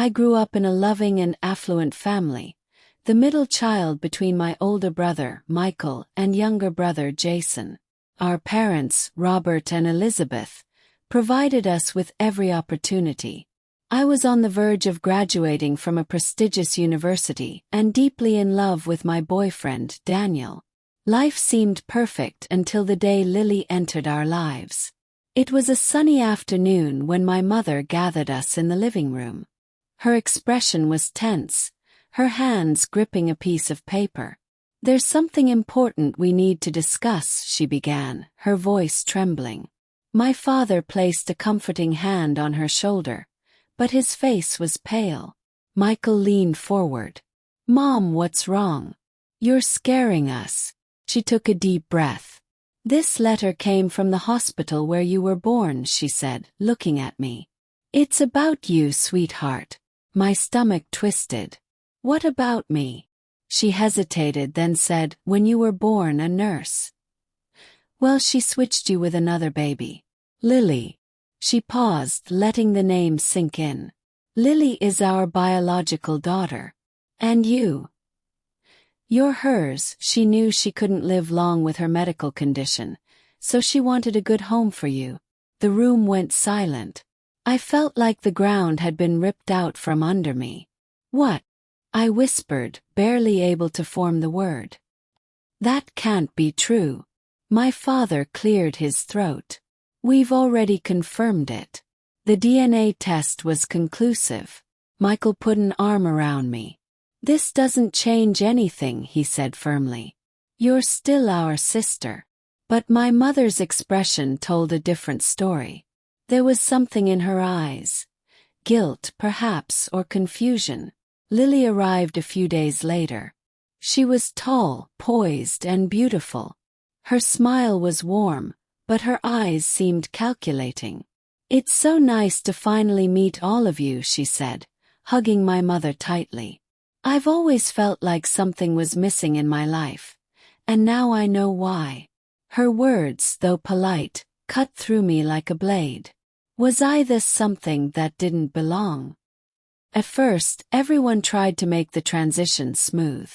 I grew up in a loving and affluent family, the middle child between my older brother, Michael, and younger brother, Jason. Our parents, Robert and Elizabeth, provided us with every opportunity. I was on the verge of graduating from a prestigious university and deeply in love with my boyfriend, Daniel. Life seemed perfect until the day Lily entered our lives. It was a sunny afternoon when my mother gathered us in the living room. Her expression was tense, her hands gripping a piece of paper. "There's something important we need to discuss," she began, her voice trembling. My father placed a comforting hand on her shoulder, but his face was pale. Michael leaned forward. "Mom, what's wrong? You're scaring us." She took a deep breath. "This letter came from the hospital where you were born," she said, looking at me. "It's about you, sweetheart." My stomach twisted. "What about me?" She hesitated, then said, "When you were born, a nurse. Well, she switched you with another baby. Lily." She paused, letting the name sink in. "Lily is our biological daughter. And you? You're hers." She knew she couldn't live long with her medical condition, so she wanted a good home for you. The room went silent. I felt like the ground had been ripped out from under me. "What?" I whispered, barely able to form the word. "That can't be true." My father cleared his throat. "We've already confirmed it. The DNA test was conclusive." Michael put an arm around me. "This doesn't change anything," he said firmly. "You're still our sister." But my mother's expression told a different story. There was something in her eyes. Guilt, perhaps, or confusion. Lily arrived a few days later. She was tall, poised, and beautiful. Her smile was warm, but her eyes seemed calculating. "It's so nice to finally meet all of you," she said, hugging my mother tightly. "I've always felt like something was missing in my life, and now I know why." Her words, though polite, cut through me like a blade. Was I this something that didn't belong? At first, everyone tried to make the transition smooth.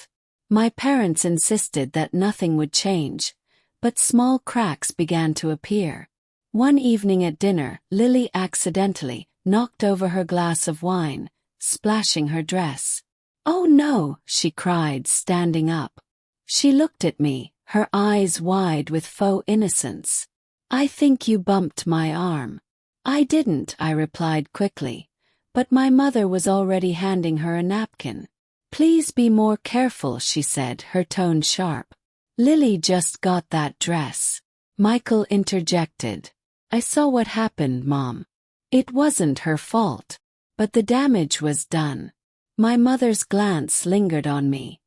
My parents insisted that nothing would change, but small cracks began to appear. One evening at dinner, Lily accidentally knocked over her glass of wine, splashing her dress. "Oh no!" she cried, standing up. She looked at me, her eyes wide with faux innocence. "I think you bumped my arm." "I didn't," I replied quickly, but my mother was already handing her a napkin. "Please be more careful," she said, her tone sharp. "Lily just got that dress." Michael interjected. "I saw what happened, Mom. It wasn't her fault. But the damage was done." My mother's glance lingered on me,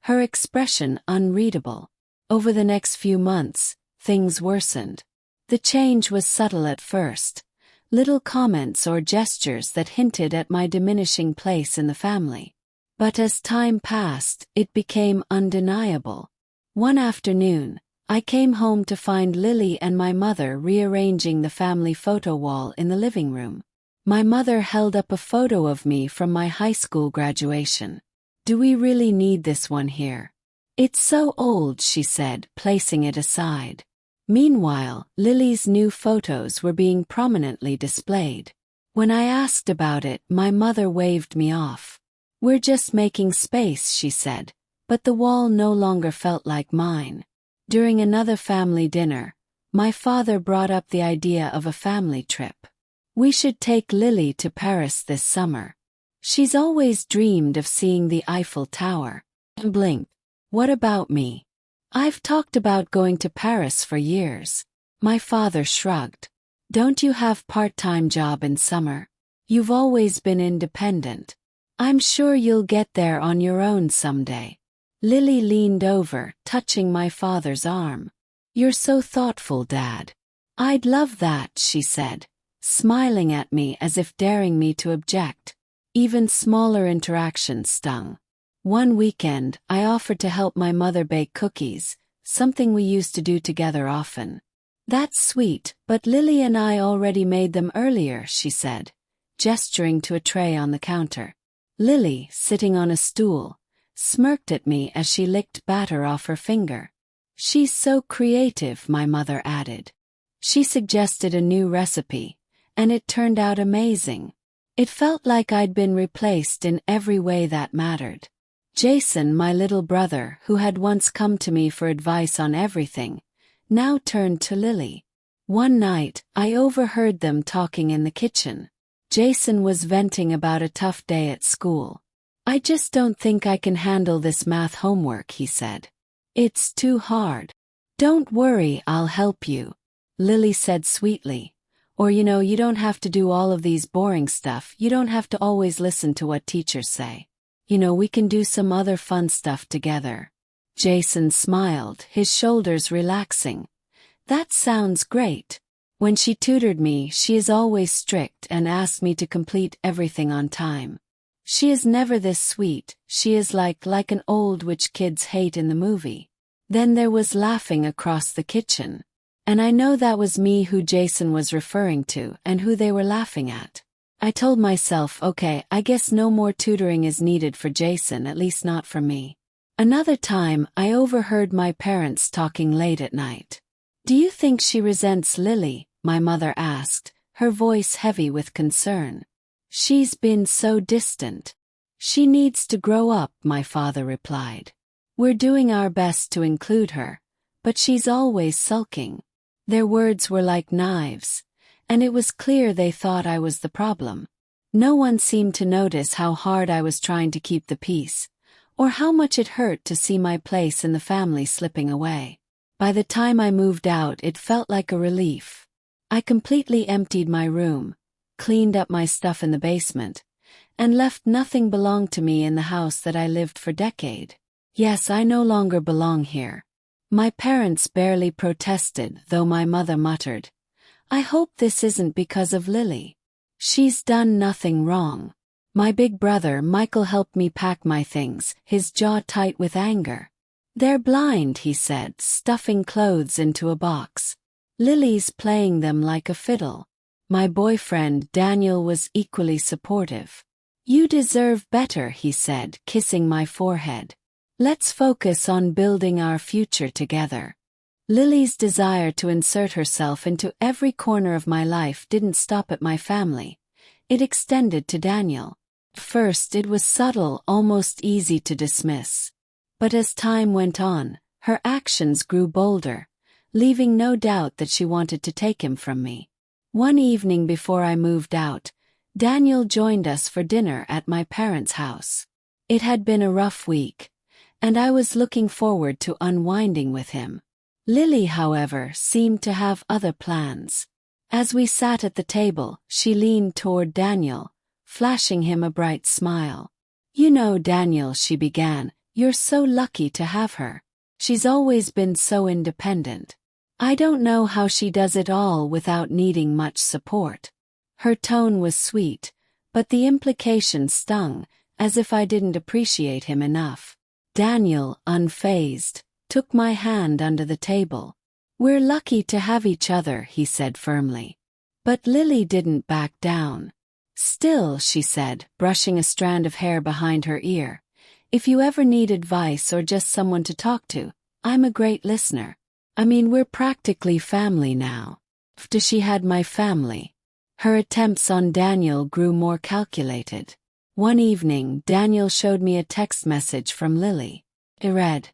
her expression unreadable. Over the next few months, things worsened. The change was subtle at first, little comments or gestures that hinted at my diminishing place in the family. But as time passed, it became undeniable. One afternoon, I came home to find Lily and my mother rearranging the family photo wall in the living room. My mother held up a photo of me from my high school graduation. "Do we really need this one here?" "It's so old," she said, placing it aside. Meanwhile, Lily's new photos were being prominently displayed. When I asked about it, my mother waved me off. "We're just making space," she said, but the wall no longer felt like mine. During another family dinner, my father brought up the idea of a family trip. "We should take Lily to Paris this summer. She's always dreamed of seeing the Eiffel Tower." I blinked. "What about me? I've talked about going to Paris for years." My father shrugged. "Don't you have part-time job in summer? You've always been independent. I'm sure you'll get there on your own someday." Lily leaned over, touching my father's arm. "You're so thoughtful, Dad." "I'd love that," she said, smiling at me as if daring me to object. Even smaller interactions stung. One weekend, I offered to help my mother bake cookies, something we used to do together often. "That's sweet, but Lily and I already made them earlier," she said. gesturing to a tray on the counter. Lily, sitting on a stool, smirked at me as she licked batter off her finger. "She's so creative," my mother added. She suggested a new recipe, and it turned out amazing. It felt like I'd been replaced in every way that mattered. Jason, my little brother, who had once come to me for advice on everything, now turned to Lily. One night, I overheard them talking in the kitchen. Jason was venting about a tough day at school. "I just don't think I can handle this math homework," he said. "It's too hard." "Don't worry, I'll help you," Lily said sweetly. "Or you don't have to do all of these boring stuff. You don't have to always listen to what teachers say. We can do some other fun stuff together." Jason smiled, his shoulders relaxing. "That sounds great. When she tutored me, she is always strict and asked me to complete everything on time. She is never this sweet. She is like an old witch kids hate in the movie." Then there was laughing across the kitchen. And I know that was me who Jason was referring to and who they were laughing at. I told myself, okay, I guess no more tutoring is needed for Jason, at least not for me. Another time, I overheard my parents talking late at night. "Do you think she resents Lily?" my mother asked, her voice heavy with concern. "She's been so distant. She needs to grow up," my father replied. "We're doing our best to include her, but she's always sulking." Their words were like knives, and it was clear they thought I was the problem. No one seemed to notice how hard I was trying to keep the peace, or how much it hurt to see my place in the family slipping away. By the time I moved out, it felt like a relief. I completely emptied my room, cleaned up my stuff in the basement, and left nothing belonged to me in the house that I lived for decades. Yes, I no longer belong here. My parents barely protested, though my mother muttered, "I hope this isn't because of Lily. She's done nothing wrong." My big brother, Michael, helped me pack my things, his jaw tight with anger. "They're blind," he said, stuffing clothes into a box. "Lily's playing them like a fiddle." My boyfriend, Daniel, was equally supportive. "You deserve better," he said, kissing my forehead. "Let's focus on building our future together." Lily's desire to insert herself into every corner of my life didn't stop at my family. It extended to Daniel. First, it was subtle, almost easy to dismiss. But as time went on, her actions grew bolder, leaving no doubt that she wanted to take him from me. One evening before I moved out, Daniel joined us for dinner at my parents' house. It had been a rough week, and I was looking forward to unwinding with him. Lily, however, seemed to have other plans. As we sat at the table, she leaned toward Daniel, flashing him a bright smile. Daniel," she began, "you're so lucky to have her. She's always been so independent. I don't know how she does it all without needing much support." Her tone was sweet, but the implication stung, as if I didn't appreciate him enough. Daniel, unfazed, took my hand under the table. "We're lucky to have each other," he said firmly. But Lily didn't back down. "Still," she said, brushing a strand of hair behind her ear, "if you ever need advice or just someone to talk to, I'm a great listener. I mean, we're practically family now." After she had my family, her attempts on Daniel grew more calculated. One evening, Daniel showed me a text message from Lily. It read,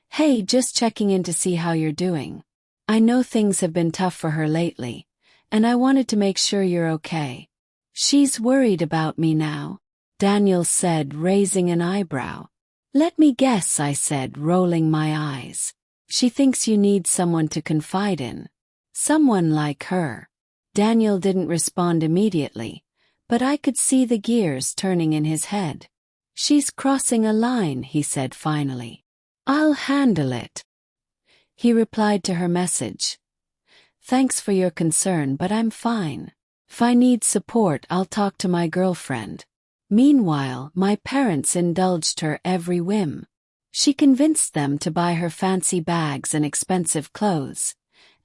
"Hey, just checking in to see how you're doing. I know things have been tough for her lately, and I wanted to make sure you're okay. She's worried about me now," Daniel said, raising an eyebrow. "Let me guess," I said, rolling my eyes. "She thinks you need someone to confide in. Someone like her." Daniel didn't respond immediately, but I could see the gears turning in his head. "She's crossing a line," he said finally. "I'll handle it." He replied to her message. "Thanks for your concern, but I'm fine. If I need support, I'll talk to my girlfriend." Meanwhile, my parents indulged her every whim. She convinced them to buy her fancy bags and expensive clothes,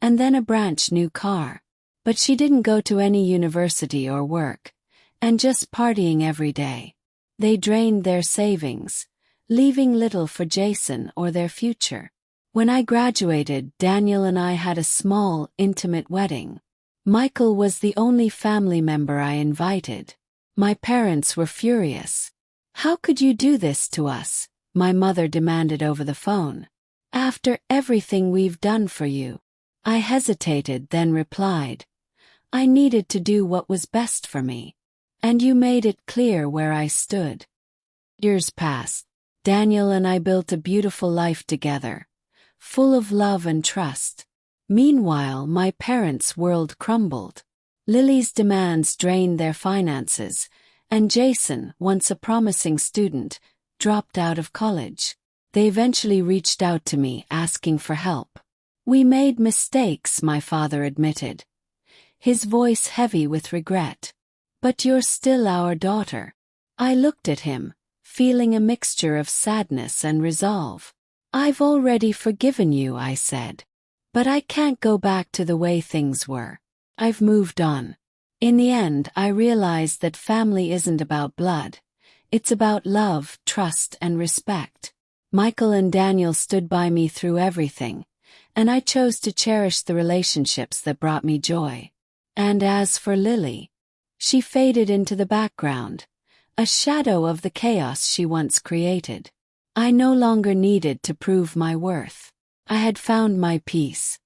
and then a brand new car. But she didn't go to any university or work, and just partying every day. They drained their savings, leaving little for Jason or their future. When I graduated, Daniel and I had a small, intimate wedding. Michael was the only family member I invited. My parents were furious. "How could you do this to us?" my mother demanded over the phone. "After everything we've done for you." I hesitated, then replied, "I needed to do what was best for me. And you made it clear where I stood." Years passed. Daniel and I built a beautiful life together, full of love and trust. Meanwhile, my parents' world crumbled. Lily's demands drained their finances, and Jason, once a promising student, dropped out of college. They eventually reached out to me, asking for help. "We made mistakes," my father admitted, his voice heavy with regret. "But you're still our daughter." I looked at him, feeling a mixture of sadness and resolve. "I've already forgiven you," I said. "But I can't go back to the way things were. I've moved on." In the end, I realized that family isn't about blood. It's about love, trust, and respect. Michael and Daniel stood by me through everything, and I chose to cherish the relationships that brought me joy. And as for Lily, she faded into the background, a shadow of the chaos she once created. I no longer needed to prove my worth. I had found my peace.